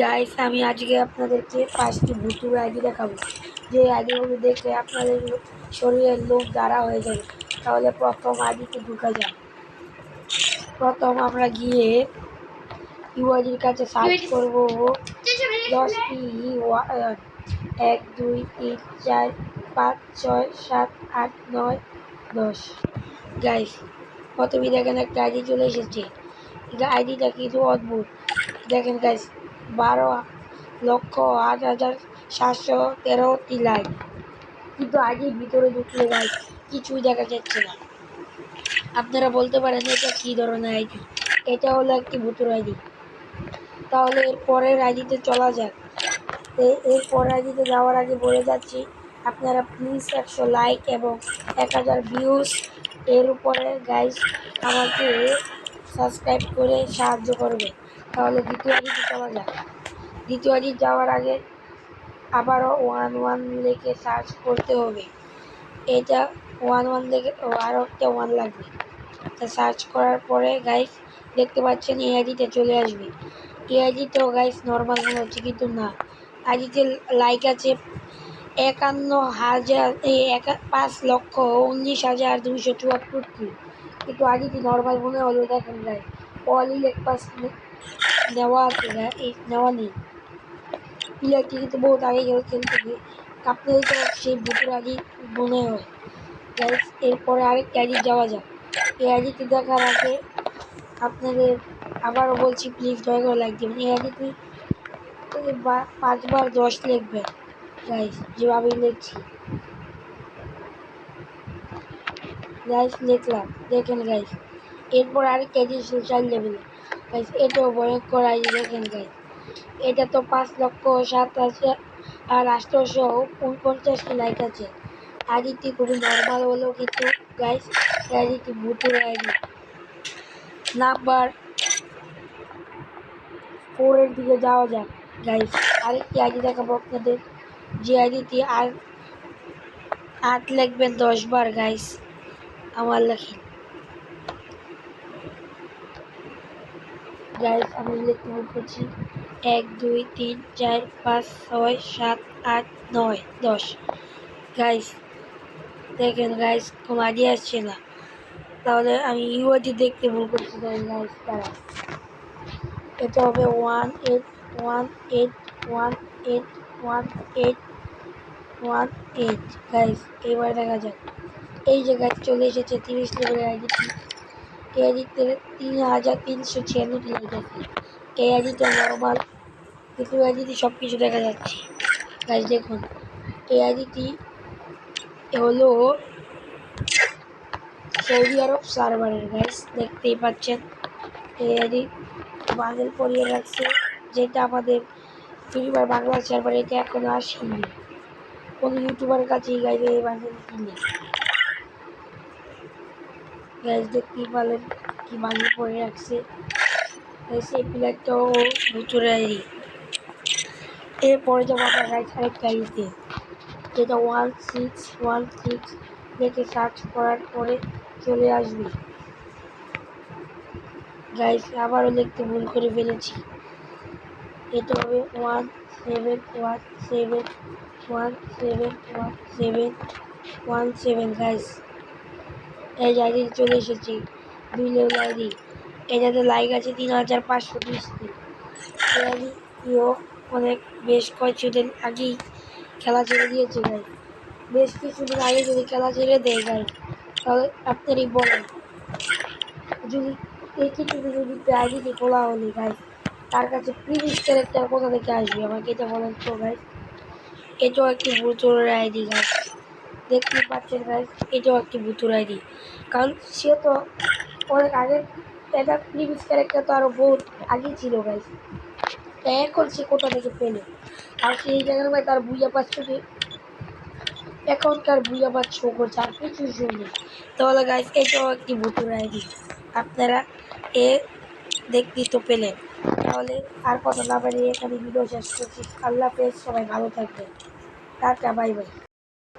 Guys আমি আজকে আপনাদেরকে 5টি ভুতুড়ে আইডি দেখাবো। যে আইডিগুলো দেখলে আপনাদের শরীরের লোভ দাঁড়া হয়ে যাবে। তাহলে প্রথম আইডিতে ঢুকা যাক। প্রথম আমরা গিয়ে ইউআইডির কাছে সার্চ করব 10টি 1 2 3 4 5 6 7 8 9 10। গাইস প্রথমেই দেখেন একটা আইডি চলে এসেছে। আইডিটা কিন্তু অদ্ভুত। দেখেন গাইস 12,08,713টি লাইক, কিন্তু আইডির ভিতরে ঢুকলে গাইস কিছুই দেখা যাচ্ছে না। আপনারা বলতে পারেন এটা কি ধরনের আইডি? এটা হলো একটি ভুতুর আইডি। তাহলে এর পরের আইডিতে চলা যাক। এর পরের আইডিতে যাওয়ার আগে বলে যাচ্ছি, আপনারা প্লিজ 100 লাইক এবং 1000 ভিউজ এর উপরে গাইস আমাকে সাবস্ক্রাইব করে সাহায্য করবে। তাহলে দ্বিতীয় আইডিতে চলা যাক। দ্বিতীয় আইডি যাওয়ার আগে আবারও 11 লিখে সার্চ করতে হবে। এটা 11 লিখে আরও একটা 1 লাগবে। তা সার্চ করার পরে গাইস দেখতে পাচ্ছেন এই আইডিতে চলে আসবে। এই আইডিতেও গাইস নর্মাল মনে হচ্ছে, কিন্তু না, আইডিতে লাইক আছে 5,19,274টি, কিন্তু আইডিটি নর্মাল মনে হলো। দেখেন গাইস অলি লেখ পাস নেওয়া আছে, নেওয়া নেই। প্লেয়ারটি কিন্তু বহুত আগে খেলতে গিয়ে আপনাদের তো সেই ভুতুর আইডি মনে হয়। গাইস এরপরে আরেকটা আইডি যাওয়া যাক। এই আইডিটি দেখার আগে আপনাদের আবারও বলছি, প্লিজ দয়া করে লাইক দেবেন। এই আইডিটি 5 বার 10 লিখবেন গাইস, যেভাবে লিখছি। গাইস লিখলাম, দেখেন গাইস। এরপর আরেকটা আইডি সোশ্যাল লেভেলে গাইস, এটাও ভয়ঙ্কর আইডি। দেখেন গাইস এটা তো 5,07,849টি লাইক আছে। আইডিটি খুবই নর্মাল হলেও কিন্তু গাইস আইডিটি ভুতুর আইডি। নাম্বার 4 এর দিকে যাওয়া যাক গাইস। আরেকটি আইডি দেখাবো আপনাদের, যে আইডিটি আর 8 লিখবেন 10 বার গাইস। আমার লেখেন গাইস, আমি লিখতে ভুল করছি। 1 2 3 4 5 6 7 8 9 10 গাইস। দেখেন গাইস কোনো আইডিয়া আসছে না। তাহলে আমি ইউআইডি দেখতে ভুল করছি গাইস। তারা এটা হবে 18181818 গাইস। এবার দেখা যাক। এই যে গাইস চলে এসেছে 30 লেভেলের আইডিটি। এই আইডিতে 3,396টি লাইক আছে। এই আইডিটা নর্মাল, কিন্তু আইডিতে সব কিছু দেখা যাচ্ছে গাইস। দেখুন এই আইডিটি হলো সৌদি আরব সার্ভারের গাইস, দেখতেই পাচ্ছেন। এই আইডি বান্ডেল করিয়ে রাখছে, যেটা আমাদের ফ্রি ফায়ার বাংলা সার্ভারে এটা এখনো আসেনি। কোনো ইউটিউবারের কাছেই গাইস এই বান্ডেল কিনে গাইস, দেখতেই পারলেন কি বান্ডেল করে রাখছে গাইস। এই প্লেয়ারটাও ভুতুরে আইডি। এরপরে যাবো আমরা গাইস আরেকটা আইডিতে, যেটা 1616 দেখে সার্চ করার পরে চলে আসবে গাইস। আবারও লিখতে ভুল করে ফেলেছি। এটা হবে 17171717 গাইস। এই আইডি চলে এসেছি 2 লেভেল আইডি। এটাতে লাইক আছে 3,530টি। এই আইডিও অনেক বেশ কয়েকদিন আগেই খেলা ছেড়ে দিয়েছে গাইস। বেশ কিছুদিন আগে যদি খেলা ছেড়ে দেয় গাইস, তাহলে আপনারই বলেন, যদি এই কিছুদিন যদি আইডিটি খোলা হলে গাইস তার কাছে প্রিভিস ক্যারেক্টার কোথা থেকে আসবে আমাকে এটা বলেন তো গাইস। এটাও একটি ভুতুর আইডি গাইস, দেখতেই পাচ্ছেন গাইস। এটাও একটি ভুতুর আইডি, কারণ সে তো অনেক আগে, এটা প্রিভিস ক্যারেক্টার তো আরও বহুত আগেই ছিল গাইস। এখন সে কোথা থেকে পেল? আর সেই জায়গার মধ্যে তার বুঝা পাচ্ছে যে এখনকার বুঝা পাচ্ছ করছে আর কিছু শুনি। তাহলে গাইস এটাও একটি ভুতুর আইডি। আপনারা এ দেখতেই তো পেলেন। তাহলে আর কথা না বাড়িয়ে এখানে ভিডিও শেষ করছি। আল্লাহ হাফেজ, সবাই ভালো থাকবেন। Tata, bye bye.